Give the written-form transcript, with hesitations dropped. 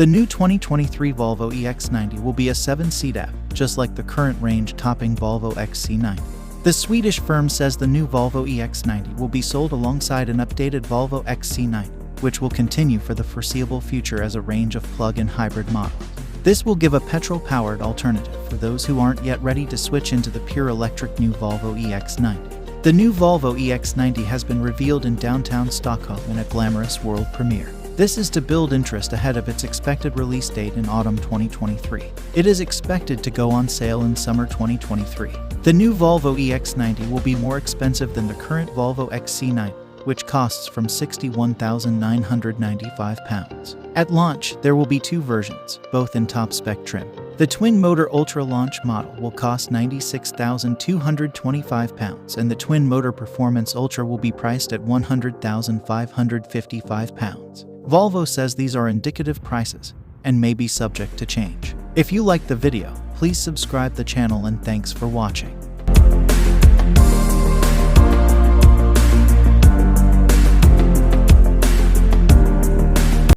The new 2023 Volvo EX90 will be a 7-seat F, just like the current range-topping Volvo XC90. The Swedish firm says the new Volvo EX90 will be sold alongside an updated Volvo XC90, which will continue for the foreseeable future as a range of plug-in hybrid models. This will give a petrol-powered alternative for those who aren't yet ready to switch into the pure electric new Volvo EX90. The new Volvo EX90 has been revealed in downtown Stockholm in a glamorous world premiere. This is to build interest ahead of its expected release date in autumn 2023. It is expected to go on sale in summer 2023. The new Volvo EX90 will be more expensive than the current Volvo XC90, which costs from £61,995. At launch, there will be two versions, both in top-spec trim. The twin-motor Ultra-Launch model will cost £96,225, and the twin-motor Performance Ultra will be priced at £100,555. Volvo says these are indicative prices and may be subject to change. If you liked the video, please subscribe the channel and thanks for watching.